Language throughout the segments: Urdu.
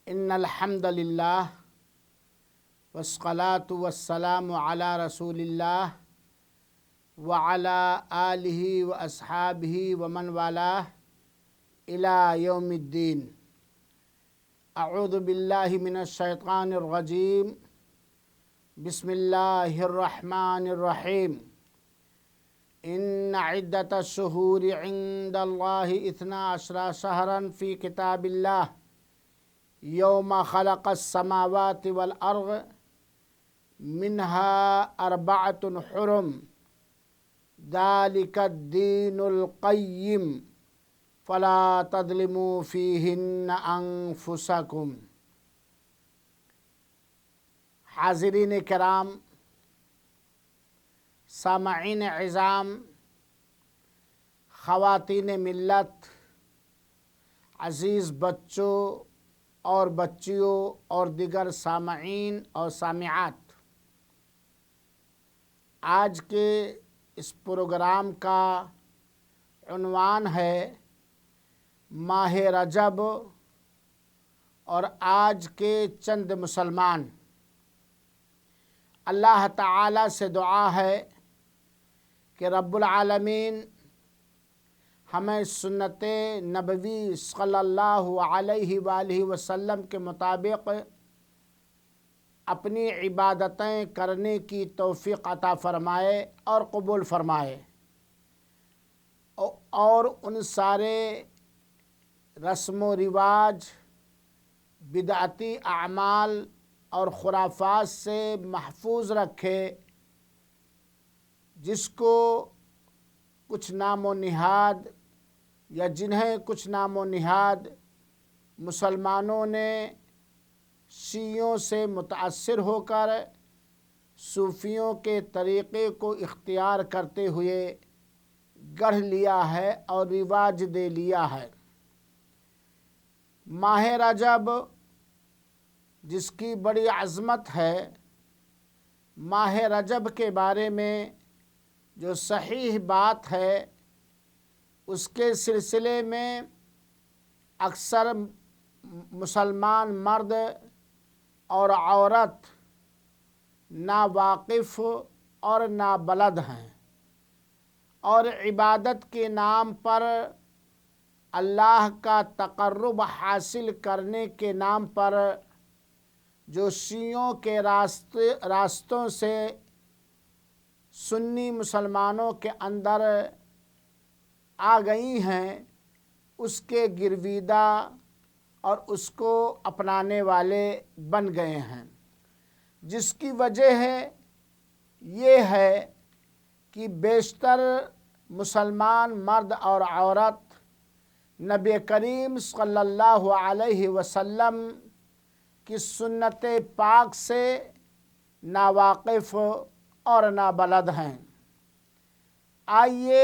ان الحمد للہ والصلاة والسلام علی رسول اللہ وعلی آلہ واصحابہ ومن والاہ الی یوم الدین۔ اعوذ باللہ من الشیطان الرجیم، بسم اللہ الرحمن الرحیم۔ ان عدۃ الشہور عند اللہ 12 شہرا فی کتاب اللہ یوم خلق السماوات والارض منها 4 حرم ذلك الدین القیم فلا تظلموا فیہن انفسکم۔ حاضرین کرام، سامعین عظام، خواتین ملت، عزیز بچوں اور بچیوں اور دیگر سامعین اور سامعات، آج کے اس پروگرام کا عنوان ہے ماہ رجب اور آج کے چند مسلمان۔ اللہ تعالی سے دعا ہے کہ رب العالمین ہمیں سنت نبوی صلی اللہ علیہ وآلہ وسلم کے مطابق اپنی عبادتیں کرنے کی توفیق عطا فرمائے اور قبول فرمائے، اور ان سارے رسم و رواج، بدعتی اعمال اور خرافات سے محفوظ رکھے جس کو کچھ نام و نہاد یا جنہیں کچھ نام و نہاد مسلمانوں نے شیعوں سے متاثر ہو کر صوفیوں کے طریقے کو اختیار کرتے ہوئے گڑھ لیا ہے اور رواج دے لیا ہے۔ ماہ رجب جس کی بڑی عظمت ہے، ماہ رجب کے بارے میں جو صحیح بات ہے اس کے سلسلے میں اکثر مسلمان مرد اور عورت ناواقف اور نابلد ہیں، اور عبادت کے نام پر، اللہ کا تقرب حاصل کرنے کے نام پر جو شیعوں کے راستوں سے سنی مسلمانوں کے اندر آ گئی ہیں، اس کے گرویدہ اور اس کو اپنانے والے بن گئے ہیں، جس کی وجہ یہ ہے کہ بیشتر مسلمان مرد اور عورت نبی کریم صلی اللہ علیہ وسلم کی سنت پاک سے ناواقف اور نابلد ہیں۔ آئیے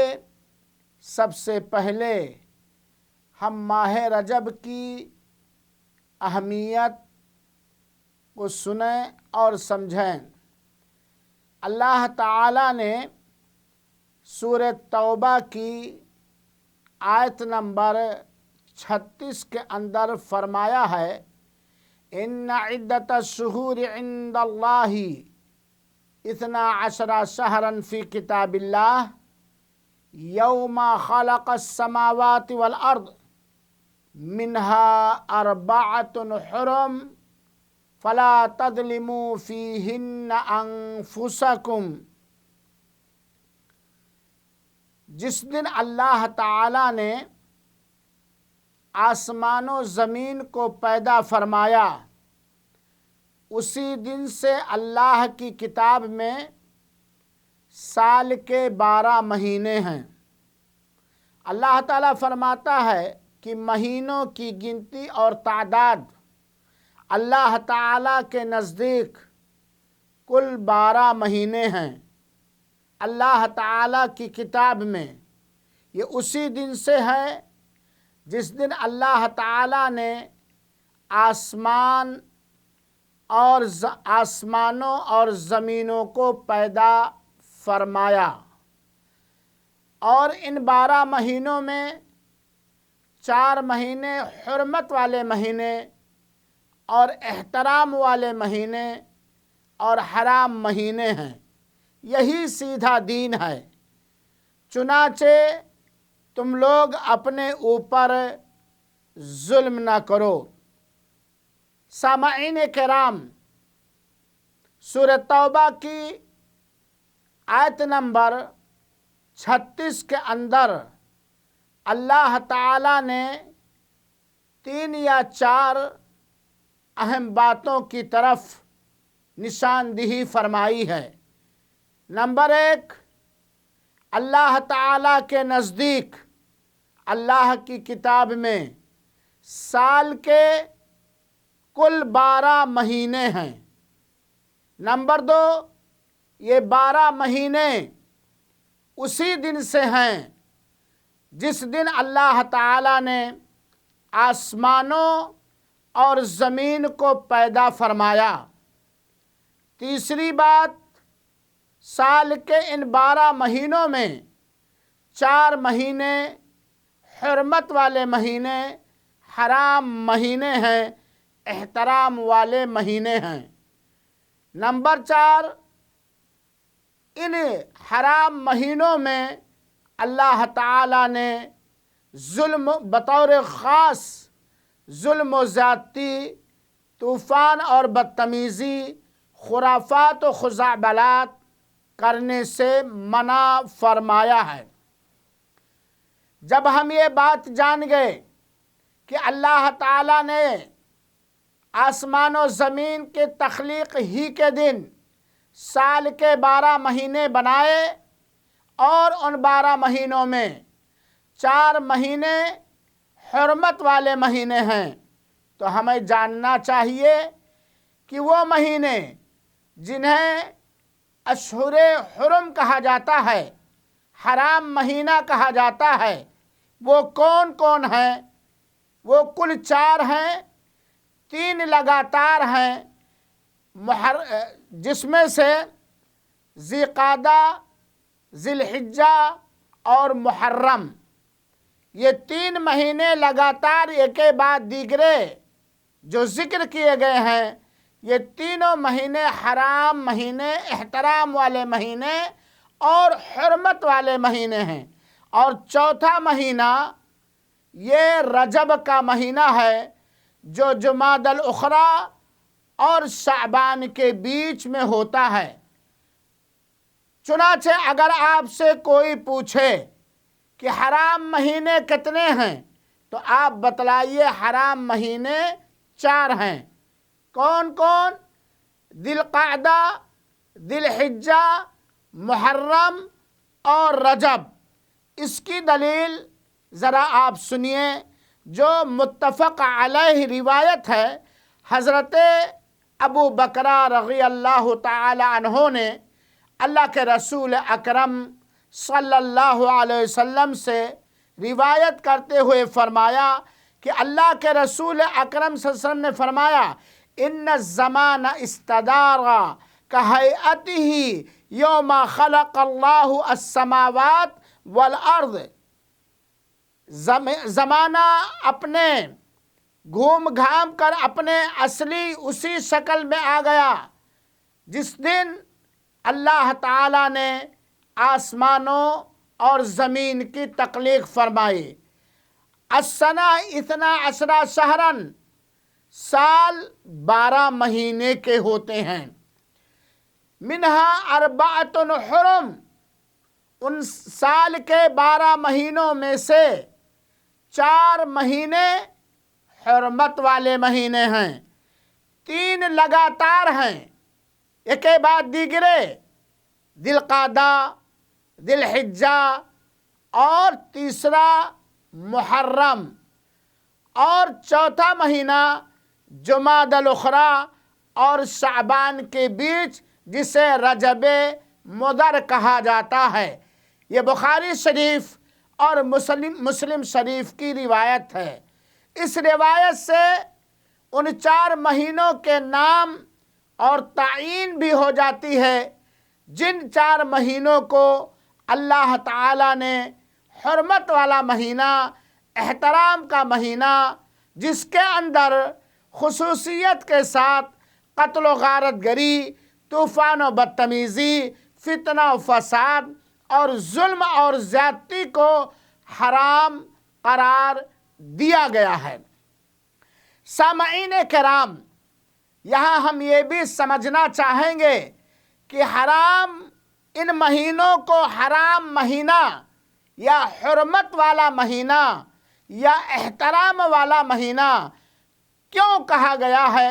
سب سے پہلے ہم ماہ رجب کی اہمیت کو سنیں اور سمجھیں۔ اللہ تعالی نے سورہ توبہ کی آیت نمبر 36 کے اندر فرمایا ہے، ان عدۃ الشہور عند اللہ 12 شہرا فی کتاب اللہ یوم خلق السماوات والارض منها 4 حرم فلا تظلموا فیہن انفسکم۔ جس دن اللہ تعالی نے آسمان و زمین کو پیدا فرمایا، اسی دن سے اللہ کی کتاب میں سال کے 12 مہینے ہیں۔ اللہ تعالیٰ فرماتا ہے کہ مہینوں کی گنتی اور تعداد اللہ تعالیٰ کے نزدیک کل 12 مہینے ہیں۔ اللہ تعالیٰ کی کتاب میں یہ اسی دن سے ہے جس دن اللہ تعالیٰ نے آسمانوں اور زمینوں کو پیدا فرمایا۔ اور ان 12 مہینوں میں 4 مہینے حرمت والے مہینے اور احترام والے مہینے اور حرام مہینے ہیں۔ یہی سیدھا دین ہے۔ چنانچہ تم لوگ اپنے اوپر ظلم نہ کرو۔ سامعین کرام، سورہ توبہ کی آیت نمبر 36 کے اندر اللہ تعالیٰ نے 3 یا 4 اہم باتوں کی طرف نشاندہی فرمائی ہے۔ نمبر 1، اللہ تعالیٰ کے نزدیک اللہ کی کتاب میں سال کے کل 12 مہینے ہیں۔ نمبر 2، یہ 12 مہینے اسی دن سے ہیں جس دن اللہ تعالیٰ نے آسمانوں اور زمین کو پیدا فرمایا۔ تیسری بات، سال کے ان 12 مہینوں میں 4 مہینے حرمت والے مہینے، حرام مہینے ہیں، احترام والے مہینے ہیں۔ نمبر 4، ان حرام مہینوں میں اللہ تعالیٰ نے ظلم بطور خاص ظلم و زیادتی، طوفان اور بدتمیزی، خرافات و خزعبلات کرنے سے منع فرمایا ہے۔ جب ہم یہ بات جان گئے کہ اللہ تعالیٰ نے آسمان و زمین کے تخلیق ہی کے دن سال کے 12 مہینے بنائے اور ان 12 مہینوں میں 4 مہینے حرمت والے مہینے ہیں، تو ہمیں جاننا چاہیے کہ وہ مہینے جنہیں اشہر حرم کہا جاتا ہے، حرام مہینہ کہا جاتا ہے، وہ کون کون ہیں؟ وہ کل 4 ہیں، 3 لگاتار ہیں، جس میں سے ذی قعدہ، ذی الحجہ اور محرم۔ یہ 3 مہینے لگاتار ایک کے بعد دیگرے جو ذکر کیے گئے ہیں، یہ تینوں مہینے حرام مہینے، احترام والے مہینے اور حرمت والے مہینے ہیں۔ اور چوتھا مہینہ یہ رجب کا مہینہ ہے جو جمادی الاخری اور شعبان کے بیچ میں ہوتا ہے۔ چنانچہ اگر آپ سے کوئی پوچھے کہ حرام مہینے کتنے ہیں تو آپ بتلائیے حرام مہینے 4 ہیں۔ کون کون؟ ذی القعدہ، ذی الحجہ، محرم اور رجب۔ اس کی دلیل ذرا آپ سنیے، جو متفق علیہ روایت ہے۔ حضرت ابو بکر رضی اللہ تعالی عنہ نے اللہ کے رسول اکرم صلی اللہ علیہ وسلم سے روایت کرتے ہوئے فرمایا کہ اللہ کے رسول اکرم صلی اللہ علیہ وسلم نے فرمایا، ان الزمان استدار کہیئتہ یوم خلق اللہ السماوات والارض۔ زمانہ اپنے گھوم گھام کر اپنے اصلی اسی شکل میں آ گیا جس دن اللہ تعالیٰ نے آسمانوں اور زمین کی تخلیق فرمائی۔ السنہ 12 شہرن، سال 12 مہینے کے ہوتے ہیں۔ منہا 4 حرم، ان سال کے 12 مہینوں میں سے 4 مہینے حرمت والے مہینے ہیں، 3 لگاتار ہیں ایک کے بعد دیگرے، ذی القعدہ، ذی الحجہ اور تیسرا محرم، اور چوتھا مہینہ جمادی الاخری اور شعبان کے بیچ جسے رجب مضر کہا جاتا ہے۔ یہ بخاری شریف اور مسلم شریف کی روایت ہے۔ اس روایت سے ان 4 مہینوں کے نام اور تعین بھی ہو جاتی ہے جن 4 مہینوں کو اللہ تعالیٰ نے حرمت والا مہینہ، احترام کا مہینہ، جس کے اندر خصوصیت کے ساتھ قتل و غارت گری، طوفان و بدتمیزی، فتنہ و فساد اور ظلم اور زیادتی کو حرام قرار دیا گیا ہے۔ سامعین کرام، یہاں ہم یہ بھی سمجھنا چاہیں گے کہ حرام ان مہینوں کو حرام مہینہ یا حرمت والا مہینہ یا احترام والا مہینہ کیوں کہا گیا ہے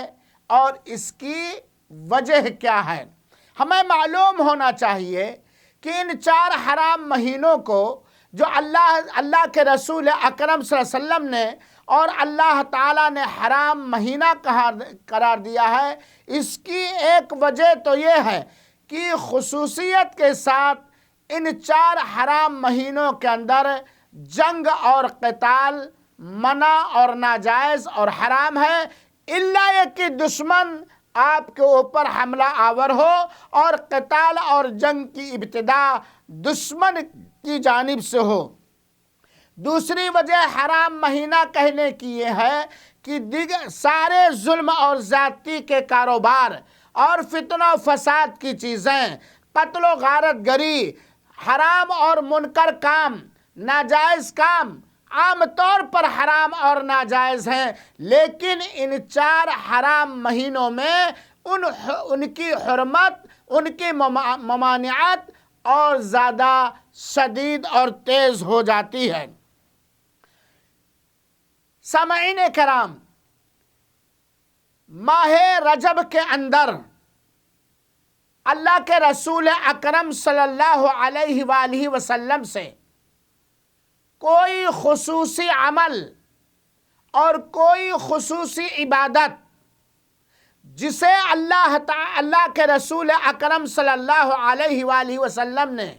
اور اس کی وجہ کیا ہے۔ ہمیں معلوم ہونا چاہیے کہ ان 4 حرام مہینوں کو جو اللہ کے رسول اکرم صلی اللہ علیہ وسلم نے اور اللہ تعالیٰ نے حرام مہینہ قرار دیا ہے، اس کی ایک وجہ تو یہ ہے کہ خصوصیت کے ساتھ ان 4 حرام مہینوں کے اندر جنگ اور قتال منع اور ناجائز اور حرام ہے، الا یہ کہ دشمن آپ کے اوپر حملہ آور ہو اور قتال اور جنگ کی ابتدا دشمن کی جانب سے ہو۔ دوسری وجہ حرام مہینہ کہنے کی یہ ہے کہ سارے ظلم اور زیادتی کے کاروبار اور فتنہ و فساد کی چیزیں، قتل و غارت گری، حرام اور منکر کام، ناجائز کام عام طور پر حرام اور ناجائز ہیں، لیکن ان 4 حرام مہینوں میں ان کی حرمت، ان کی ممانعت اور زیادہ شدید اور تیز ہو جاتی ہے۔ سامعین کرام، ماہ رجب کے اندر اللہ کے رسول اکرم صلی اللہ علیہ وآلہ وسلم سے کوئی خصوصی عمل اور کوئی خصوصی عبادت جسے اللہ کے رسول اکرم صلی اللہ علیہ وآلہ وسلم نے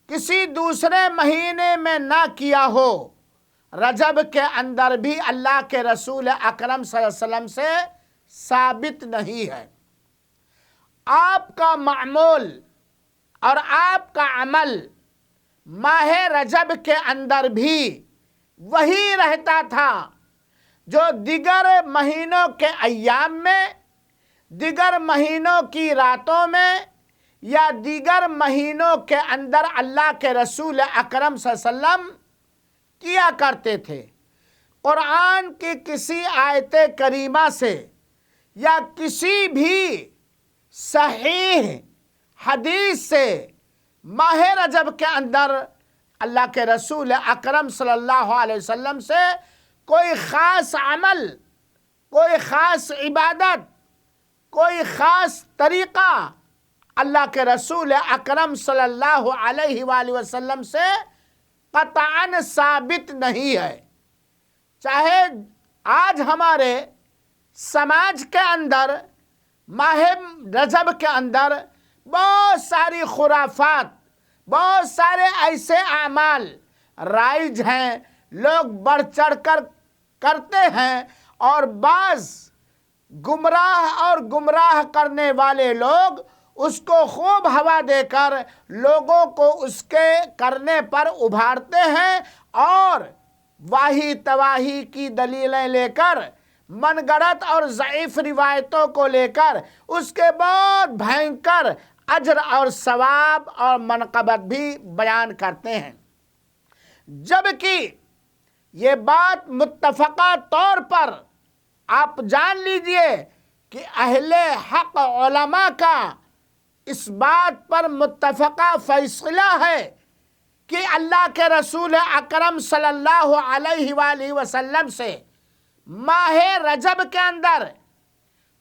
کسی دوسرے مہینے میں نہ کیا ہو، رجب کے اندر بھی اللہ کے رسول اکرم صلی اللہ علیہ وسلم سے ثابت نہیں ہے۔ آپ کا معمول اور آپ کا عمل ماہ رجب کے اندر بھی وہی رہتا تھا جو دیگر مہینوں کے ایام میں، دیگر مہینوں کی راتوں میں یا دیگر مہینوں کے اندر اللہ کے رسول اکرم صلی اللہ علیہ وسلم کیا کرتے تھے۔ قرآن کی کسی آیت کریمہ سے یا کسی بھی صحیح حدیث سے ماہ رجب کے اندر اللہ کے رسول اکرم صلی اللہ علیہ وسلم سے کوئی خاص عمل، کوئی خاص عبادت، کوئی خاص طریقہ اللہ کے رسول اکرم صلی اللہ علیہ وآلہ وسلم سے قطعاً ثابت نہیں ہے۔ چاہے آج ہمارے سماج کے اندر ماہ رجب کے اندر بہت ساری خرافات، بہت سارے ایسے اعمال رائج ہیں، لوگ بڑھ چڑھ کر کرتے ہیں، اور بعض گمراہ کرنے والے لوگ اس کو خوب ہوا دے کر لوگوں کو اس کے کرنے پر ابھارتے ہیں اور واہی تواہی کی دلیلیں لے کر، من گڑت اور ضعیف روایتوں کو لے کر اس کے بہت بھینکر اجر اور ثواب اور منقبت بھی بیان کرتے ہیں، جبکہ یہ بات متفقہ طور پر آپ جان لیجئے کہ اہل حق علماء کا اس بات پر متفقہ فیصلہ ہے کہ اللہ کے رسول اکرم صلی اللہ علیہ وآلہ وسلم سے ماہ رجب کے اندر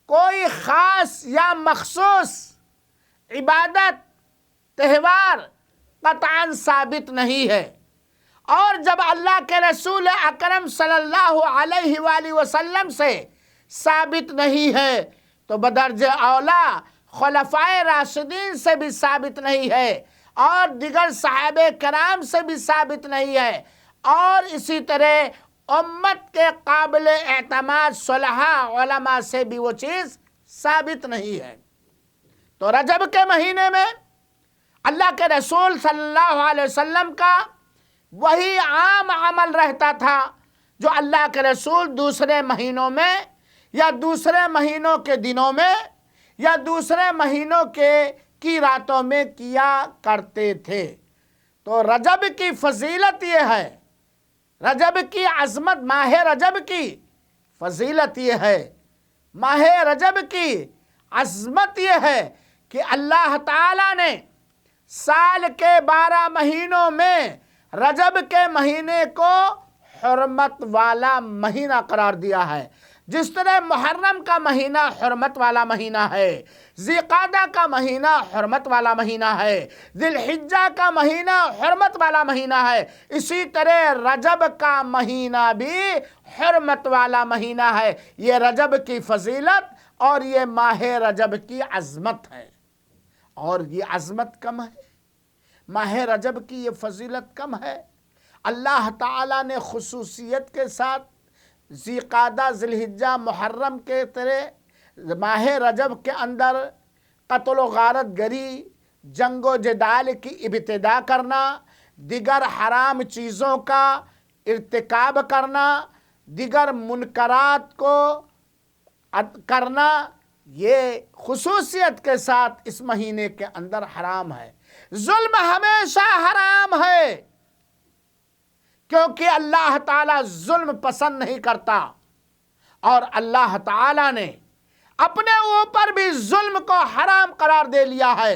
کوئی خاص یا مخصوص عبادت، تہوار قطعاً ثابت نہیں ہے۔ اور جب اللہ کے رسول اکرم صلی اللہ علیہ وآلہ وسلم سے ثابت نہیں ہے تو بدرجہ اولا خلفائے راشدین سے بھی ثابت نہیں ہے اور دیگر صحابہ کرام سے بھی ثابت نہیں ہے، اور اسی طرح امت کے قابل اعتماد صلحاء علماء سے بھی وہ چیز ثابت نہیں ہے۔ تو رجب کے مہینے میں اللہ کے رسول صلی اللہ علیہ وسلم کا وہی عام عمل رہتا تھا جو اللہ کے رسول دوسرے مہینوں میں یا دوسرے مہینوں کے دنوں میں یا دوسرے مہینوں کی راتوں میں کیا کرتے تھے۔ تو رجب کی فضیلت یہ ہے، رجب کی عظمت، ماہ رجب کی فضیلت یہ ہے، ماہ رجب کی عظمت یہ ہے کہ اللہ تعالیٰ نے سال کے 12 مہینوں میں رجب کے مہینے کو حرمت والا مہینہ قرار دیا ہے۔ جس طرح محرم کا مہینہ حرمت والا مہینہ ہے، ذی-قعدہ کا مہینہ حرمت والا مہینہ ہے، ذی الحجہ کا مہینہ حرمت والا مہینہ ہے، اسی طرح رجب کا مہینہ بھی حرمت والا مہینہ ہے۔ یہ رجب کی فضیلت اور یہ ماہ رجب کی عظمت ہے، اور یہ عظمت کم ہے، ماہ رجب کی یہ فضیلت کم ہے۔ اللہ تعالیٰ نے خصوصیت کے ساتھ ذی-قعدہ، ذی الحجہ، محرم کے طرح ماہ رجب کے اندر قتل و غارت گری، جنگ و جدال کی ابتدا کرنا، دیگر حرام چیزوں کا ارتکاب کرنا، دیگر منکرات کو کرنا، یہ خصوصیت کے ساتھ اس مہینے کے اندر حرام ہے۔ ظلم ہمیشہ حرام ہے، کیونکہ اللہ تعالیٰ ظلم پسند نہیں کرتا، اور اللہ تعالیٰ نے اپنے اوپر بھی ظلم کو حرام قرار دے لیا ہے۔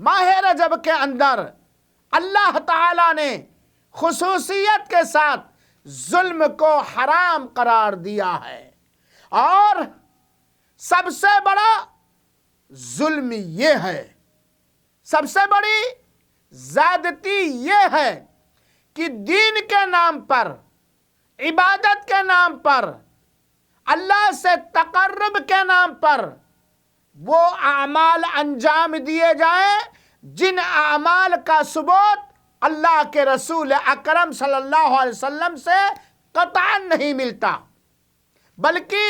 ماہ رجب کے اندر اللہ تعالیٰ نے خصوصیت کے ساتھ ظلم کو حرام قرار دیا ہے، اور سب سے بڑا ظلم یہ ہے، سب سے بڑی زیادتی یہ ہے کہ دین کے نام پر، عبادت کے نام پر، اللہ سے تقرب کے نام پر وہ اعمال انجام دیے جائیں جن اعمال کا ثبوت اللہ کے رسول اکرم صلی اللہ علیہ وسلم سے قطعاً نہیں ملتا، بلکہ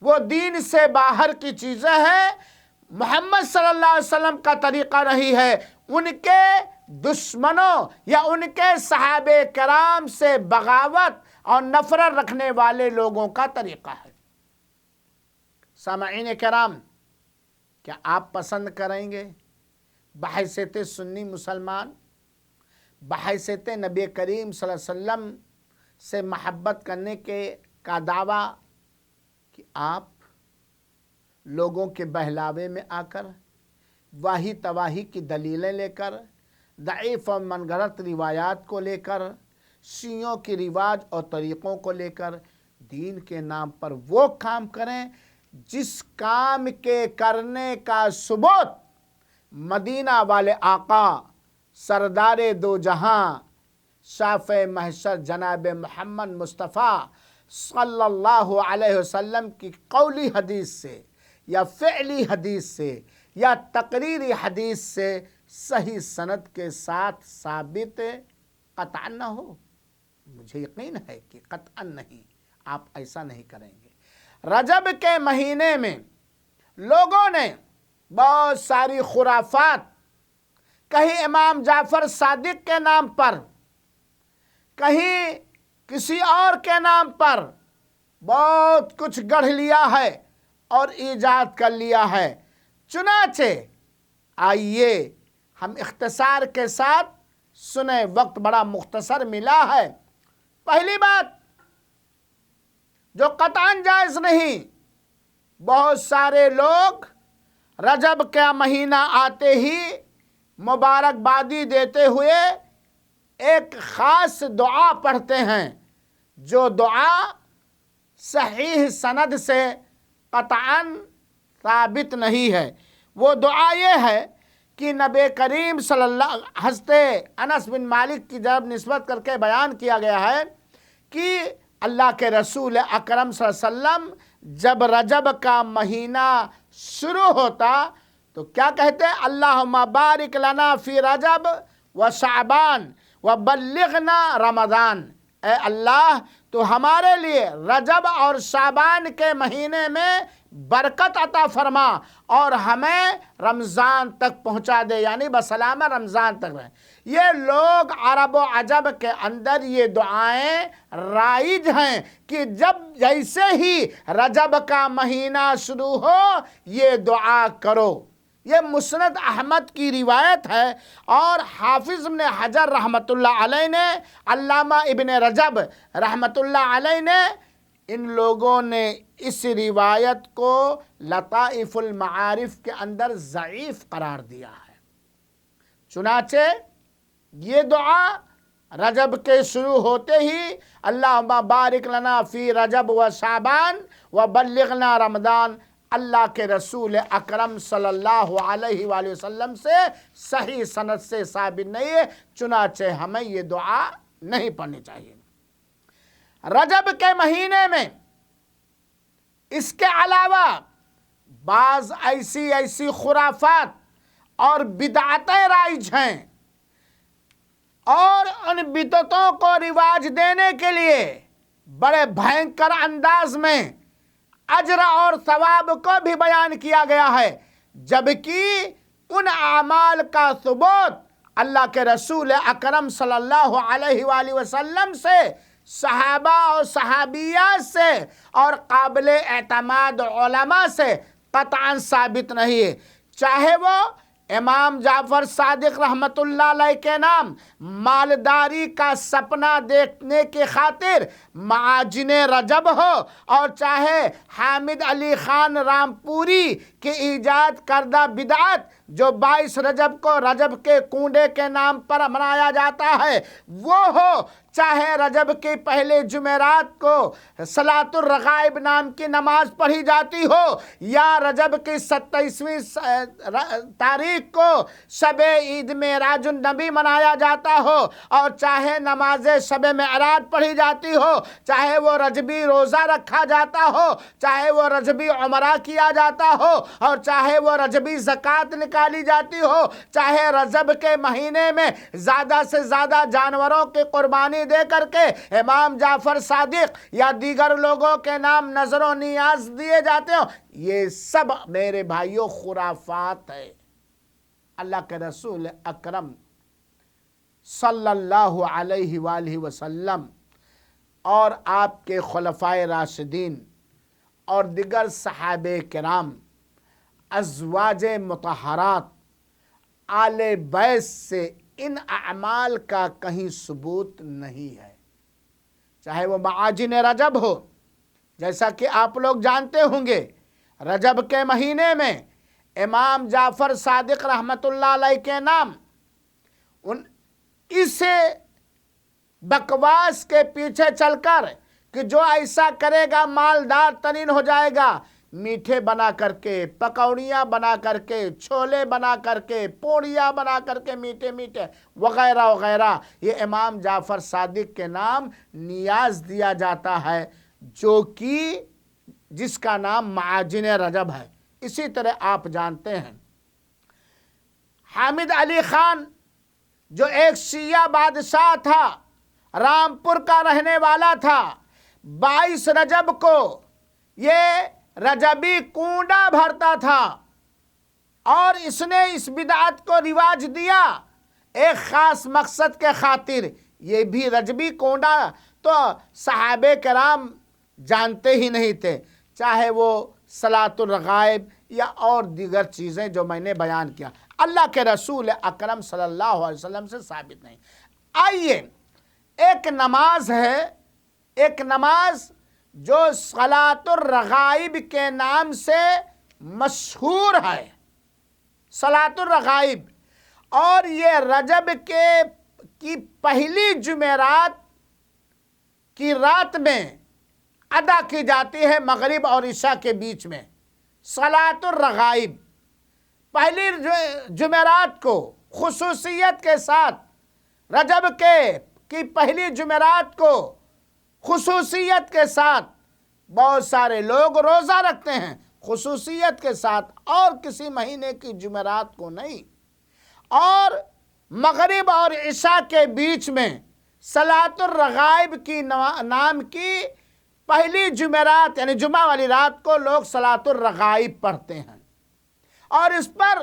وہ دین سے باہر کی چیزیں ہیں، محمد صلی اللہ علیہ وسلم کا طریقہ نہیں ہے، ان کے دشمنوں یا ان کے صحابہ کرام سے بغاوت اور نفرت رکھنے والے لوگوں کا طریقہ ہے۔ سامعین کرام، کیا آپ پسند کریں گے بحیثیت سنی مسلمان، بحیثیت نبی کریم صلی اللہ علیہ وسلم سے محبت کرنے کا دعویٰ کہ آپ لوگوں کے بہلاوے میں آ کر، واہی تواہی کی دلیلیں لے کر، ضعیف اور من گھڑت روایات کو لے کر، شیعوں کے رواج اور طریقوں کو لے کر دین کے نام پر وہ کام کریں جس کام کے کرنے کا ثبوت مدینہ والے آقا سردار دو جہاں شافع محشر جناب محمد مصطفیٰ صلی اللہ علیہ وسلم کی قولی حدیث سے یا فعلی حدیث سے یا تقریری حدیث سے صحیح سند کے ساتھ ثابت قطعا نہ ہو۔ مجھے یقین ہے کہ قطعا نہیں، آپ ایسا نہیں کریں گے۔ رجب کے مہینے میں لوگوں نے بہت ساری خرافات، کہیں امام جعفر صادق کے نام پر، کہیں کسی اور کے نام پر بہت کچھ گڑھ لیا ہے اور ایجاد کر لیا ہے۔ چنانچہ آئیے ہم اختصار کے ساتھ سنیں، وقت بڑا مختصر ملا ہے۔ پہلی بات جو قطعاً جائز نہیں، بہت سارے لوگ رجب کا مہینہ آتے ہی مبارکبادی دیتے ہوئے ایک خاص دعا پڑھتے ہیں، جو دعا صحیح سند سے قطعاً ثابت نہیں ہے۔ وہ دعا یہ ہے کہ نبی کریم صلی اللہ، حضرت انس بن مالک کی جانب نسبت کر کے بیان کیا گیا ہے کہ اللہ کے رسول اکرم صلی اللہ علیہ وسلم جب رجب کا مہینہ شروع ہوتا تو کیا کہتے؟ اللہم بارک لنا فی رجب و شعبان و بلغنا رمضان۔ اے اللہ تو ہمارے لیے رجب اور شعبان کے مہینے میں برکت عطا فرما اور ہمیں رمضان تک پہنچا دے، یعنی بسلامہ رمضان تک رہے۔ یہ لوگ عرب و عجب کے اندر یہ دعائیں رائج ہیں کہ جیسے ہی رجب کا مہینہ شروع ہو یہ دعا کرو۔ یہ مسند احمد کی روایت ہے، اور حافظ ابن حجر رحمۃ اللہ علیہ نے، علامہ ابن رجب رحمۃ اللہ علیہ نے، ان لوگوں نے اس روایت کو لطائف المعارف کے اندر ضعیف قرار دیا ہے۔ چنانچہ یہ دعا رجب کے شروع ہوتے ہی اللہم بارک لنا فی رجب و شعبان و بلغنا رمضان، اللہ کے رسول اکرم صلی اللہ علیہ وآلہ وسلم سے صحیح سند سے ثابت نہیں ہے، چنانچہ ہمیں یہ دعا نہیں پڑھنی چاہیے۔ رجب کے مہینے میں اس کے علاوہ بعض ایسی خرافات اور بدعتیں رائج ہیں، اور ان بدعتوں کو رواج دینے کے لیے بڑے بھینکر انداز میں اجر اور ثواب کو بھی بیان کیا گیا ہے، جبکہ ان اعمال کا ثبوت اللہ کے رسول اکرم صلی اللہ علیہ وآلہ وسلم سے، صحابہ اور صحابیات سے اور قابل اعتماد علماء سے قطعاً ثابت نہیں ہے، چاہے وہ امام جعفر صادق رحمۃ اللہ علیہ کے نام مالداری کا سپنا دیکھنے کی خاطر معاجن رجب ہو، اور چاہے حامد علی خان رامپوری کی ایجاد کردہ بدعت جو 22 رجب کو رجب کے کنڈے کے نام پر منایا جاتا ہے وہ ہو، چاہے رجب کے پہلے جمعرات کو صلاۃ الرغائب نام کی نماز پڑھی جاتی ہو، یا رجب کی 27ویں تاریخ کو شب عید معراج النبی منایا جاتا ہو، اور چاہے نماز شب معراج پڑھی جاتی ہو، چاہے وہ رجبی روزہ رکھا جاتا ہو، چاہے وہ رجبی عمرہ کیا جاتا ہو، اور چاہے وہ رجبی زکوٰۃ نکالی جاتی ہو، چاہے رجب کے مہینے میں زیادہ سے زیادہ جانوروں کی قربانی دے کر کے امام جعفر صادق یا دیگر لوگوں کے نام نذر و نیاز دیے جاتے ہوں، یہ سب میرے بھائیوں خرافات ہے۔ اللہ کے رسول اکرم صلی اللہ علیہ وآلہ وسلم اور آپ کے خلفائے راشدین اور دیگر صحابہ کرام، ازواج مطہرات، آل بیت سے ان اعمال کا کہیں ثبوت نہیں ہے، چاہے وہ معاجن رجب ہو، جیسا کہ آپ لوگ جانتے ہوں گے رجب کے مہینے میں امام جعفر صادق رحمۃ اللہ علیہ کے نام اس بکواس کے پیچھے چل کر کہ جو ایسا کرے گا مالدار ترین ہو جائے گا، میٹھے بنا کر کے، پکوڑیاں بنا کر کے، چھولے بنا کر کے، پوڑیاں بنا کر کے میٹھے میٹھے وغیرہ وغیرہ، یہ امام جعفر صادق کے نام نیاز دیا جاتا ہے، جو کہ جس کا نام معاجن رجب ہے۔ اسی طرح آپ جانتے ہیں حامد علی خان جو ایک شیعہ بادشاہ تھا، رامپور کا رہنے والا تھا، 22 رجب کو یہ رجبی کنڈا بھرتا تھا، اور اس نے اس بدعت کو رواج دیا ایک خاص مقصد کے خاطر۔ یہ بھی رجبی کنڈا تو صحابہ کرام جانتے ہی نہیں تھے، چاہے وہ صلاۃ الرغائب یا اور دیگر چیزیں جو میں نے بیان کیا، اللہ کے رسول اکرم صلی اللہ علیہ وسلم سے ثابت نہیں۔ آئیے، ایک نماز ہے، ایک نماز جو صلاۃ الرغائب کے نام سے مشہور ہے، صلاۃ الرغائب، اور یہ رجب کی پہلی جمعرات کی رات میں ادا کی جاتی ہے، مغرب اور عشاء کے بیچ میں۔ صلاۃ الرغائب پہلی جمعرات کو خصوصیت کے ساتھ، رجب کی پہلی جمعرات کو خصوصیت کے ساتھ بہت سارے لوگ روزہ رکھتے ہیں، خصوصیت کے ساتھ، اور کسی مہینے کی جمعرات کو نہیں، اور مغرب اور عشاء کے بیچ میں صلاۃ الرغائب کی نام کی پہلی جمعرات یعنی جمعہ والی رات کو لوگ صلاۃ الرغائب پڑھتے ہیں، اور اس پر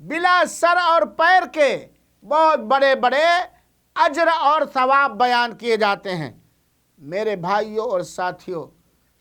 بلا سر اور پیر کے بہت بڑے بڑے اجر اور ثواب بیان کیے جاتے ہیں۔ میرے بھائیوں اور ساتھیوں،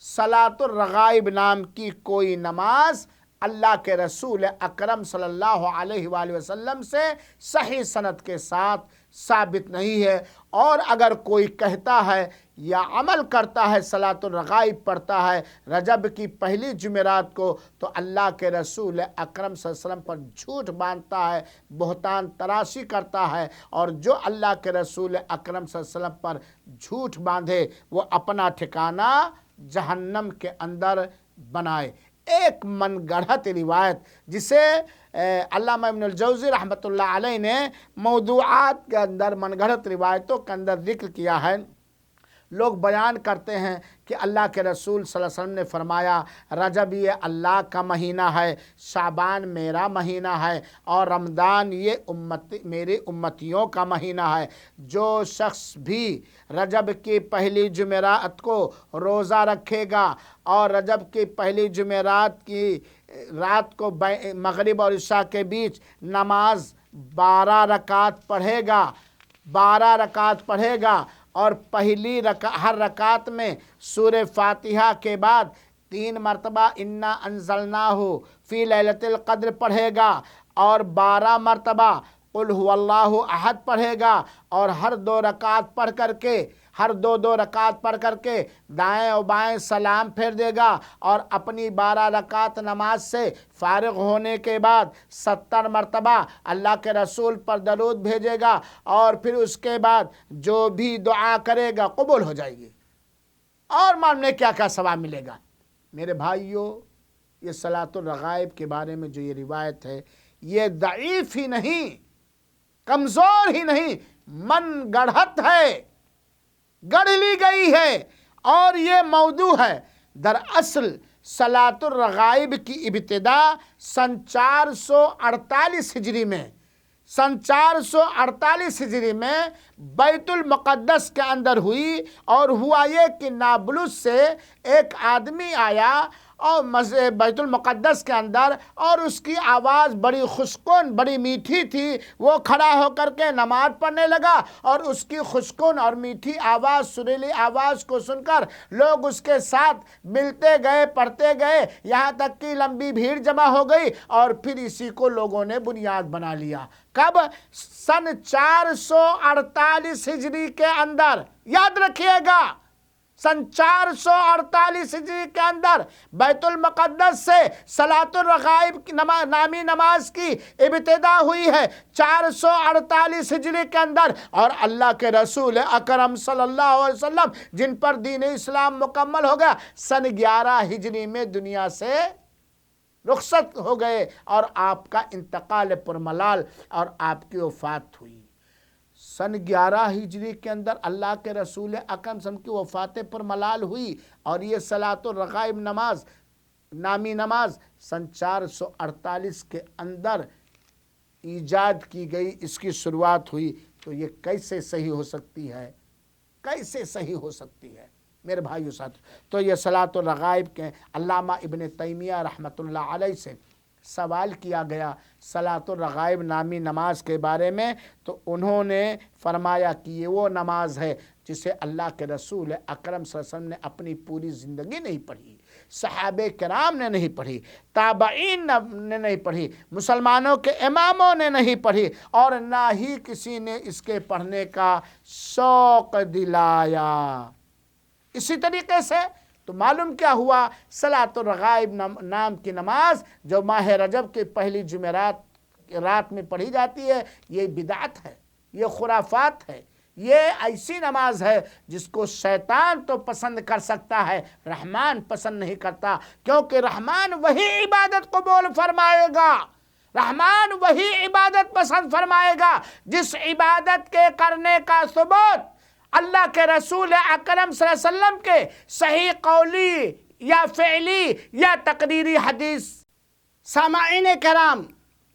صلاۃ الرغائب نام کی کوئی نماز اللہ کے رسول اکرم صلی اللہ علیہ وآلہ وسلم سے صحیح سند کے ساتھ ثابت نہیں ہے، اور اگر کوئی کہتا ہے یا عمل کرتا ہے، صلاۃ الرغائب پڑھتا ہے رجب کی پہلی جمعرات کو، تو اللہ کے رسول اکرم صلی اللہ علیہ وسلم پر جھوٹ باندھتا ہے، بہتان تراشی کرتا ہے، اور جو اللہ کے رسول اکرم صلی اللہ علیہ وسلم پر جھوٹ باندھے وہ اپنا ٹھکانہ جہنم کے اندر بنائے۔ ایک من گڑھت روایت جسے علامہ ابن الجوزی رحمۃ اللہ علیہ نے موضوعات کے اندر من گڑھت روایتوں کے اندر ذکر کیا ہے، لوگ بیان کرتے ہیں کہ اللہ کے رسول صلی اللہ علیہ وسلم نے فرمایا رجب یہ اللہ کا مہینہ ہے، شعبان میرا مہینہ ہے، اور رمضان یہ میری امتیوں کا مہینہ ہے۔ جو شخص بھی رجب کی پہلی جمعرات کو روزہ رکھے گا اور رجب کی پہلی جمعرات کی رات کو مغرب اور عشاء کے بیچ نماز 12 رکعت پڑھے گا اور پہلی ہر رکعت میں سورہ فاتحہ کے بعد 3 مرتبہ انا انزلناہ فی لیلۃ القدر پڑھے گا، اور 12 مرتبہ قل هو اللہ احد پڑھے گا، اور ہر 2 رکعت پڑھ کر کے دائیں و بائیں سلام پھیر دے گا، اور اپنی 12 رکعت نماز سے فارغ ہونے کے بعد 70 مرتبہ اللہ کے رسول پر درود بھیجے گا، اور پھر اس کے بعد جو بھی دعا کرے گا قبول ہو جائے گی، اور معلوم نہیں کیا کیا ثواب ملے گا۔ میرے بھائیوں، یہ صلاۃ الرغائب کے بارے میں جو یہ روایت ہے یہ ضعیف ہی نہیں، کمزور ہی نہیں، من گڑھت ہے، گڑھ لی گئی ہے، اور یہ موضوع ہے۔ دراصل صلاۃ الرغائب کی ابتدا سن 448 ہجری میں بیت المقدس کے اندر ہوئی، اور ہوا یہ کہ نابلس سے ایک آدمی آیا اور بیت المقدس کے اندر، اور اس کی آواز بڑی خوشگوار بڑی میٹھی تھی، وہ کھڑا ہو کر کے نماز پڑھنے لگا، اور اس کی خوشگوار اور میٹھی آواز سریلی آواز کو سن کر لوگ اس کے ساتھ ملتے گئے، پڑھتے گئے، یہاں تک کہ لمبی بھیڑ جمع ہو گئی، اور پھر اسی کو لوگوں نے بنیاد بنا لیا۔ کب؟ سن 448 ہجری کے اندر، یاد رکھیے گا، سن 448 ہجری کے اندر بیت المقدس سے صلاۃ الرغائب نامی نماز کی ابتدا ہوئی ہے 448 ہجری کے اندر، اور اللہ کے رسول اکرم صلی اللہ علیہ وسلم جن پر دین اسلام مکمل ہو گیا سن 11 ہجری میں دنیا سے رخصت ہو گئے، اور آپ کا انتقال پرملال اور آپ کی وفات ہوئی۔ سن 11 ہجری کے اندر اللہ کے رسول اکرم صلی اللہ علیہ وسلم کی وفات پر ملال ہوئی، اور یہ صلاۃ الرغائب نامی نماز سن 448 کے اندر ایجاد کی گئی، اس کی شروعات ہوئی، تو یہ کیسے صحیح ہو سکتی ہے؟ میرے بھائیو ساتھ، تو یہ صلاۃ الرغائب کے علامہ ابن تیمیہ رحمۃ اللہ علیہ سے سوال کیا گیا صلاۃ الرغائب نامی نماز کے بارے میں، تو انہوں نے فرمایا کہ یہ وہ نماز ہے جسے اللہ کے رسول اکرم صلی اللہ علیہ وسلم نے اپنی پوری زندگی نہیں پڑھی، صحابہ کرام نے نہیں پڑھی، تابعین نے نہیں پڑھی، مسلمانوں کے اماموں نے نہیں پڑھی، اور نہ ہی کسی نے اس کے پڑھنے کا شوق دلایا۔ اسی طریقے سے تو معلوم کیا ہوا، صلاۃ الرغائب نام کی نماز جو ماہ رجب کی پہلی جمعرات رات میں پڑھی جاتی ہے، یہ بدعت ہے، یہ خرافات ہے، یہ ایسی نماز ہے جس کو شیطان تو پسند کر سکتا ہے، رحمان پسند نہیں کرتا، کیونکہ رحمان وہی عبادت قبول فرمائے گا، رحمان وہی عبادت پسند فرمائے گا جس عبادت کے کرنے کا ثبوت اللہ کے رسول اکرم صلی اللہ علیہ وسلم کے صحیح قولی یا فعلی یا تقریری حدیث۔ سامعین کرام،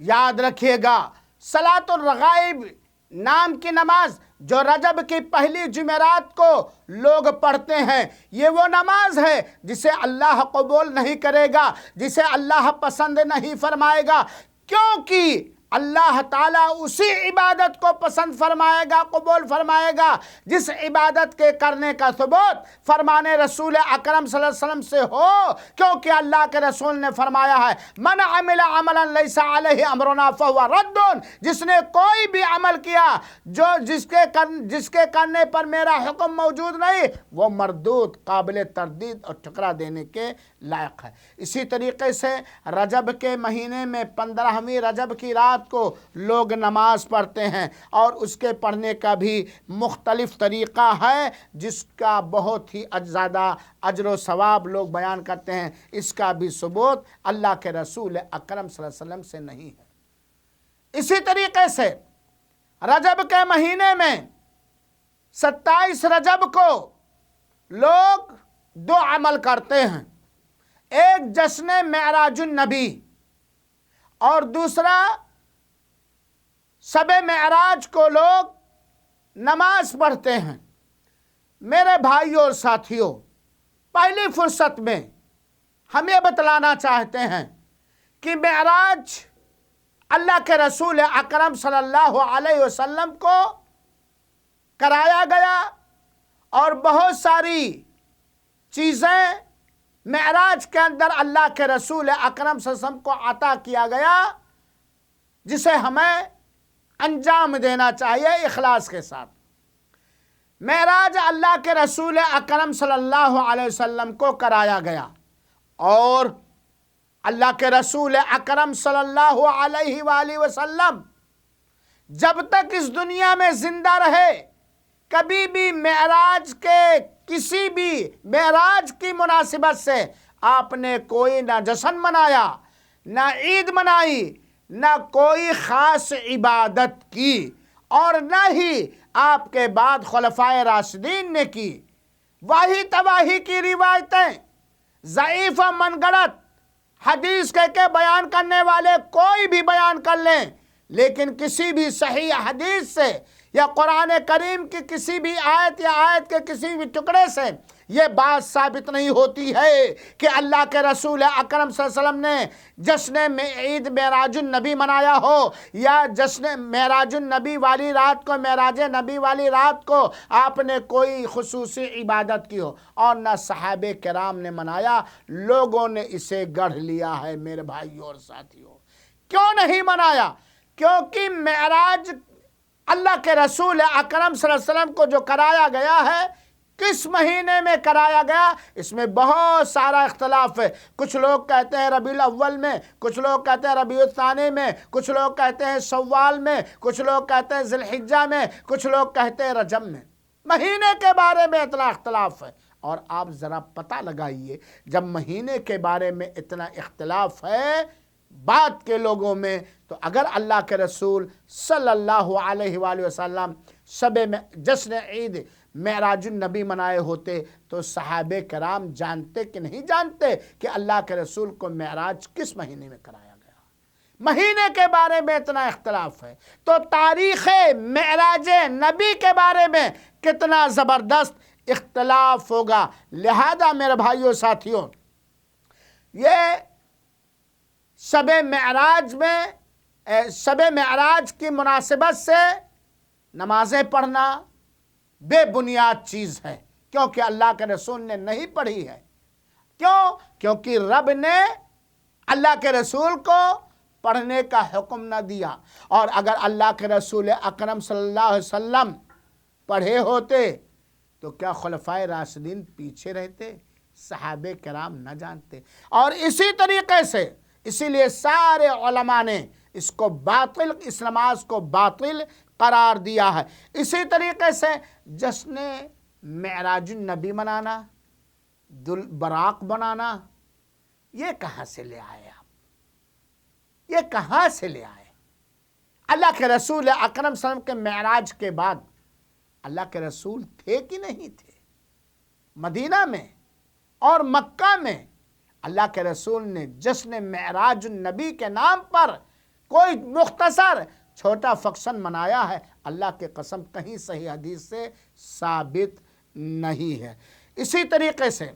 یاد رکھیے گا، صلاۃ الرغائب نام کی نماز جو رجب کی پہلی جمعرات کو لوگ پڑھتے ہیں، یہ وہ نماز ہے جسے اللہ قبول نہیں کرے گا، جسے اللہ پسند نہیں فرمائے گا، کیونکہ اللہ تعالیٰ اسی عبادت کو پسند فرمائے گا، قبول فرمائے گا جس عبادت کے کرنے کا ثبوت فرمان رسول اکرم صلی اللہ علیہ وسلم سے ہو، کیونکہ اللہ کے رسول نے فرمایا ہے من عمل عملا لیس علیہ امرنا فہو رد، جس نے کوئی بھی عمل کیا جس کے کرنے پر میرا حکم موجود نہیں، وہ مردود، قابل تردید اور ٹھکرا دینے کے لائق ہے۔ اسی طریقے سے رجب کے مہینے میں 15ویں رجب کی رات کو لوگ نماز پڑھتے ہیں، اور اس کے پڑھنے کا بھی مختلف طریقہ ہے جس کا بہت ہی زیادہ اجر و ثواب لوگ بیان کرتے ہیں، اس کا بھی ثبوت اللہ کے رسول اکرم صلی اللہ علیہ وسلم سے نہیں ہے۔ اسی طریقے سے رجب کے مہینے میں 27 رجب کو لوگ 2 عمل کرتے ہیں، ایک جشن معراج النبی اور دوسرا شب معراج کو لوگ نماز پڑھتے ہیں۔ میرے بھائیوں اور ساتھیوں، پہلی فرصت میں ہم یہ بتلانا چاہتے ہیں کہ معراج اللہ کے رسول اکرم صلی اللہ علیہ وسلم کو کرایا گیا، اور بہت ساری چیزیں معراج کے اندر اللہ کے رسول اکرم صلی اللہ علیہ وسلم کو عطا کیا گیا، جسے ہمیں انجام دینا چاہیے اخلاص کے ساتھ۔ معراج اللہ کے رسول اکرم صلی اللہ علیہ وسلم کو کرایا گیا، اور اللہ کے رسول اکرم صلی اللہ علیہ وآلہ وسلم جب تک اس دنیا میں زندہ رہے کبھی بھی معراج کی مناسبت سے آپ نے کوئی نہ جشن منایا، نہ عید منائی، نہ کوئی خاص عبادت کی، اور نہ ہی آپ کے بعد خلفائے راشدین نے کی۔ واہی تواہی کی روایتیں، ضعیف و من گڑت حدیث کہہ کے بیان کرنے والے کوئی بھی بیان کر لیں، لیکن کسی بھی صحیح حدیث سے یا قرآن کریم کی کسی بھی آیت یا آیت کے کسی بھی ٹکڑے سے یہ بات ثابت نہیں ہوتی ہے کہ اللہ کے رسول اکرم صلی اللہ علیہ وسلم نے جشن عید معراج النبی منایا ہو، یا جشن معراج النبی والی رات کو، معراج نبی والی رات کو آپ نے کوئی خصوصی عبادت کی ہو، اور نہ صحابہ کرام نے منایا، لوگوں نے اسے گڑھ لیا ہے۔ میرے بھائیوں اور ساتھیوں، کیوں نہیں منایا؟ کیونکہ معراج اللہ کے رسول اکرم صلی اللہ علیہ وسلم کو جو کرایا گیا ہے، کس مہینے میں کرایا گیا، اس میں بہت سارا اختلاف ہے۔ کچھ لوگ کہتے ہیں ربیع الاول میں، کچھ لوگ کہتے ہیں ربیع الثانی میں، کچھ لوگ کہتے ہیں شوال میں، کچھ لوگ کہتے ہیں ذی الحجہ میں، کچھ لوگ کہتے ہیں رجب میں۔ مہینے کے بارے میں اتنا اختلاف ہے، اور آپ ذرا پتہ لگائیے، جب مہینے کے بارے میں اتنا اختلاف ہے بعد کے لوگوں میں، تو اگر اللہ کے رسول صلی اللہ علیہ وآلہ وسلم جشن عید معراج النبی منائے ہوتے تو صحابہ کرام جانتے کہ نہیں جانتے کہ اللہ کے رسول کو معراج کس مہینے میں کرایا گیا؟ مہینے کے بارے میں اتنا اختلاف ہے، تو تاریخ معراج نبی کے بارے میں کتنا زبردست اختلاف ہوگا۔ لہذا میرے بھائیوں ساتھیوں، یہ شب معراج کی مناسبت سے نمازیں پڑھنا بے بنیاد چیز ہے، کیونکہ اللہ کے رسول نے نہیں پڑھی ہے۔ کیوں؟ کیونکہ رب نے اللہ کے رسول کو پڑھنے کا حکم نہ دیا، اور اگر اللہ کے رسول اکرم صلی اللہ علیہ وسلم پڑھے ہوتے تو کیا خلفائے راشدین پیچھے رہتے؟ صحابہ کرام نہ جانتے؟ اور اسی طریقے سے اسی لیے سارے علماء نے اس کو باطل، اس نماز کو باطل قرار دیا ہے۔ اسی طریقے سے جشن معراج النبی منانا، براق بنانا، یہ کہاں سے لے آئے آپ؟ یہ کہاں سے لے آئے؟ اللہ کے رسول اکرم صلی اللہ علیہ وسلم کے معراج کے بعد اللہ کے رسول تھے کہ نہیں تھے؟ مدینہ میں اور مکہ میں اللہ کے رسول نے جشن معراج النبی کے نام پر کوئی مختصر چھوٹا فنکشن منایا ہے، اللہ کے قسم کہیں صحیح حدیث سے ثابت نہیں ہے۔ اسی طریقے سے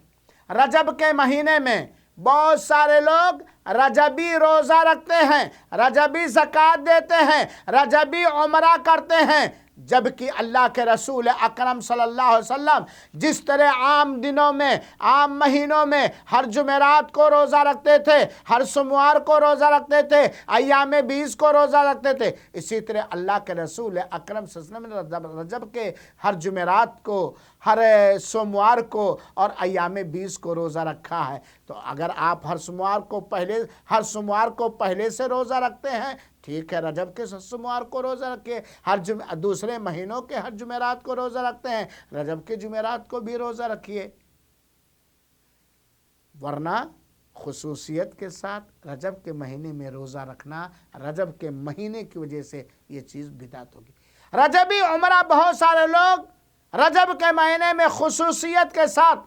رجب کے مہینے میں بہت سارے لوگ رجبی روزہ رکھتے ہیں، رجبی زکوٰۃ دیتے ہیں، رجبی عمرہ کرتے ہیں، جبکہ اللہ کے رسول اکرم صلی اللہ علیہ وسلم جس طرح عام دنوں میں، عام مہینوں میں ہر جمعرات کو روزہ رکھتے تھے، ہر سوموار کو روزہ رکھتے تھے، ایام 20 کو روزہ رکھتے تھے، اسی طرح اللہ کے رسول اکرم صلی اللہ علیہ وسلم نے رجب کے ہر جمعرات کو، ہر سوموار کو اور ایام 20 کو روزہ رکھا ہے۔ تو اگر آپ ہر سوموار کو پہلے سے روزہ رکھتے ہیں، ٹھیک ہے، رجب کے سوموار کو روزہ رکھے، دوسرے مہینوں کے ہر جمعرات کو روزہ رکھتے ہیں، رجب کے جمعرات کو بھی روزہ رکھیے، ورنہ خصوصیت کے ساتھ رجب کے مہینے میں روزہ رکھنا، رجب کے مہینے کی وجہ سے یہ چیز بدعت ہوگی۔ رجبی عمرہ بہت سارے لوگ رجب کے مہینے میں خصوصیت کے ساتھ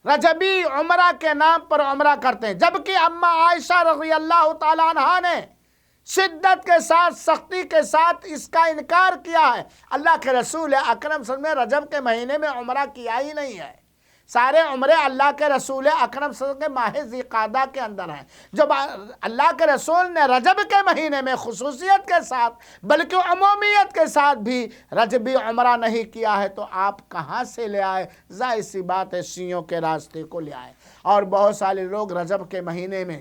رجبی عمرہ کے نام پر عمرہ کرتے ہیں، جبکہ اماں عائشہ رضی اللہ تعالیٰ عنہا نے شدت کے ساتھ، سختی کے ساتھ اس کا انکار کیا ہے۔ اللہ کے رسول اکرم صلی اللہ علیہ وسلم نے رجب کے مہینے میں عمرہ کیا ہی نہیں ہے، سارے عمرے اللہ کے رسول اکرم صلی اللہ علیہ وسلم کے ماہ ذی القعدہ کے اندر ہیں۔ جب اللہ کے رسول نے رجب کے مہینے میں خصوصیت کے ساتھ بلکہ عمومیت کے ساتھ بھی رجبی عمرہ نہیں کیا ہے، تو آپ کہاں سے لے آئے؟ ظاہر سی بات ہے شیعوں کے راستے کو لے آئے۔ اور بہت سارے لوگ رجب کے مہینے میں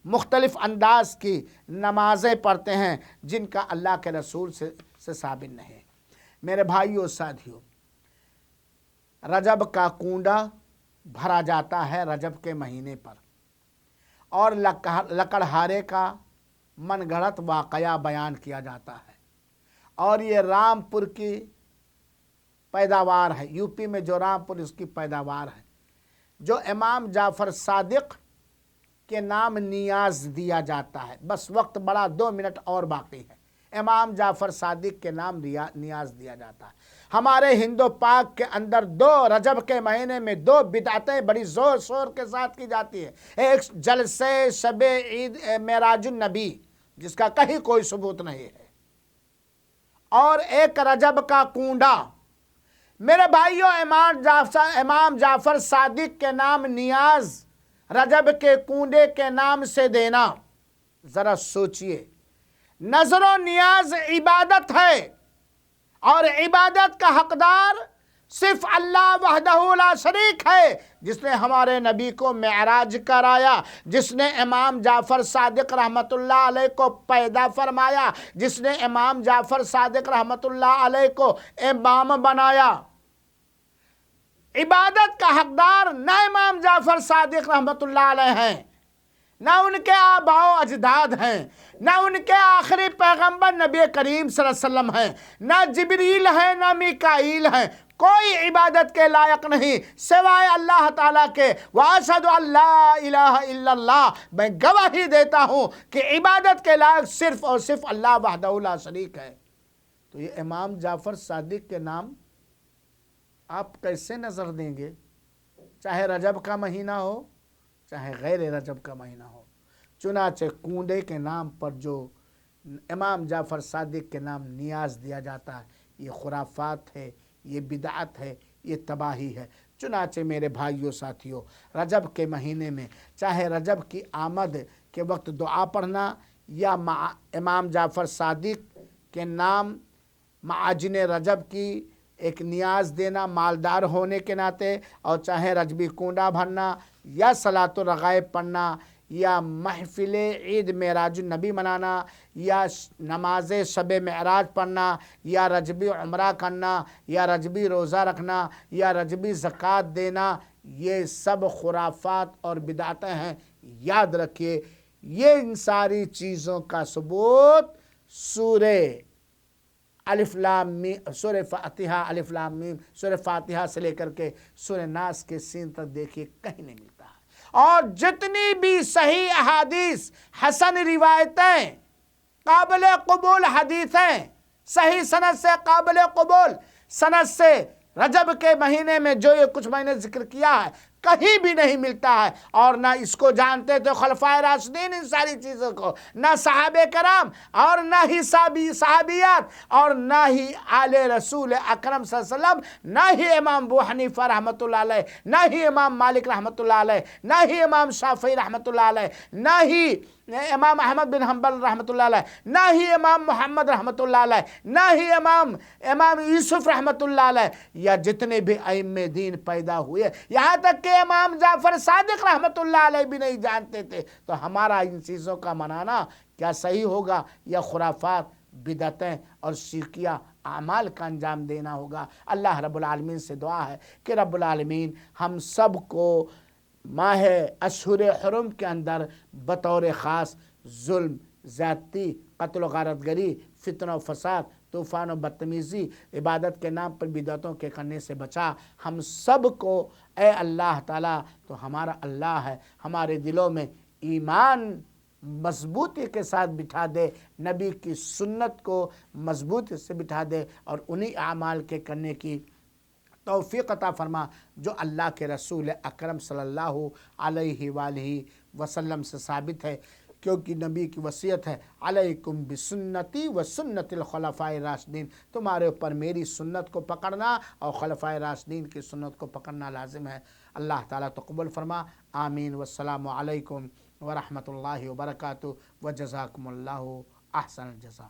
مختلف انداز کی نمازیں پڑھتے ہیں جن کا اللہ کے رسول سے ثابت نہیں۔ میرے بھائیوں ساتھیوں، رجب کا کنڈا بھرا جاتا ہے رجب کے مہینے پر، اور لکڑہارے کا من گھڑت واقعہ بیان کیا جاتا ہے، اور یہ رامپور کی پیداوار ہے، یو پی میں جو رامپور اس کی پیداوار ہے، جو امام جعفر صادق کے نام نیاز دیا جاتا ہے۔ بس وقت بڑا 2 منٹ اور باقی ہے، امام جعفر صادق کے نام نیاز دیا جاتا ہے۔ ہمارے ہندو پاک کے اندر رجب کے مہینے میں 2 بدعتیں بڑی زور شور کے ساتھ کی جاتی ہے۔ ایک جلسے شب عید معراج النبی جس کا کہیں کوئی ثبوت نہیں ہے، اور ایک رجب کا کنڈا۔ میرے بھائیوں، امام جعفر صادق کے نام نیاز رجب کے کنڈے کے نام سے دینا، ذرا سوچئے، نظر و نیاز عبادت ہے، اور عبادت کا حقدار صرف اللہ وحدہ لا شریک ہے، جس نے ہمارے نبی کو معراج کرایا، جس نے امام جعفر صادق رحمت اللہ علیہ کو پیدا فرمایا، جس نے امام جعفر صادق رحمت اللہ علیہ کو امام بنایا۔ عبادت کا حقدار نہ امام جعفر صادق رحمت اللہ علیہ ہیں، نہ ان کے آباء و اجداد ہیں، نہ ان کے آخری پیغمبر نبی کریم صلی اللہ علیہ وسلم ہیں، نہ جبریل ہیں، نہ میکائیل ہیں۔ کوئی عبادت کے لائق نہیں سوائے اللہ تعالیٰ کے۔ وَأَشْهَدُ أَن لَا إِلَٰهَ إِلَّا اللَّهُ، میں گواہی دیتا ہوں کہ عبادت کے لائق صرف اور صرف اللہ وحدہ لا شریک ہے۔ تو یہ امام جعفر صادق کے نام آپ کیسے نظر دیں گے؟ چاہے رجب کا مہینہ ہو، چاہے غیر رجب کا مہینہ ہو۔ چنانچہ کنڈے کے نام پر جو امام جعفر صادق کے نام نیاز دیا جاتا ہے، یہ خرافات ہے، یہ بدعت ہے، یہ تباہی ہے۔ چنانچہ میرے بھائیوں ساتھیوں، رجب کے مہینے میں چاہے رجب کی آمد کے وقت دعا پڑھنا، یا امام جعفر صادق کے نام معاجن رجب کی ایک نیاز دینا مالدار ہونے کے ناطے، اور چاہے رجبی کنڈا بھرنا، یا صلاۃ الرغائب پڑھنا، یا محفل عید معراج النبی منانا، یا نماز شب معراج پڑھنا، یا رجبی عمرہ کرنا، یا رجبی روزہ رکھنا، یا رجبی زکوٰۃ دینا، یہ سب خرافات اور بدعتیں ہیں۔ یاد رکھیے، یہ ان ساری چیزوں کا ثبوت سورہ الف لام میم، سورہ فاتحہ الف لام میم، سورہ فاتحہ سے لے کر کے سورہ ناس کے سین تک دیکھیے کہیں نہیں ملتا ہے۔ اور جتنی بھی صحیح احادیث، حسن روایتیں، قابل قبول حدیثیں، صحیح سند سے قابل قبول سند سے رجب کے مہینے میں جو یہ کچھ میں نے ذکر کیا ہے، کہیں بھی نہیں ملتا ہے، اور نہ اس کو جانتے تھے خلفائے راشدین ان ساری چیزوں کو، نہ صحابہ کرام، اور نہ ہی صحابیات، اور نہ ہی آل رسول اکرم صلی اللہ علیہ وسلم، نہ ہی امام ابو حنیفہ رحمۃ اللہ علیہ، نہ ہی امام مالک رحمۃ اللہ علیہ، نہ ہی امام شافعی رحمۃ اللہ علیہ، نہ ہی امام احمد بن حنبل رحمۃ اللہ علیہ، نہ ہی امام محمد رحمۃ اللہ علیہ، نہ ہی امام یوسف رحمۃ اللہ علیہ، یا جتنے بھی ائمہ دین پیدا ہوئے، یہاں تک کہ امام جعفر صادق رحمۃ اللہ علیہ بھی نہیں جانتے تھے۔ تو ہمارا ان چیزوں کا منانا کیا صحیح ہوگا، یا خرافات، بدعتیں اور شرکیہ اعمال کا انجام دینا ہوگا؟ اللہ رب العالمین سے دعا ہے کہ رب العالمین ہم سب کو ماہ اشہر حرم کے اندر بطور خاص ظلم، زیادتی، قتل و غارت گری، فتنہ و فساد، طوفان و بدتمیزی، عبادت کے نام پر بدعتوں کے کرنے سے بچا ہم سب کو۔ اے اللہ تعالیٰ تو ہمارا اللہ ہے، ہمارے دلوں میں ایمان مضبوطی کے ساتھ بٹھا دے، نبی کی سنت کو مضبوطی سے بٹھا دے، اور انہی اعمال کے کرنے کی توفیق عطا فرما جو اللہ کے رسول اکرم صلی اللہ علیہ وآلہ وسلم سے ثابت ہے، کیونکہ نبی کی وصیت ہے علیکم بسنتی و سنت الخلفاء راشدین، تمہارے اوپر میری سنت کو پکڑنا اور خلفاء راشدین کی سنت کو پکڑنا لازم ہے۔ اللہ تعالیٰ تقبل فرما، آمین، والسلام علیکم ورحمۃ اللہ وبرکاتہ، وجزاکم اللہ احسن الجزا۔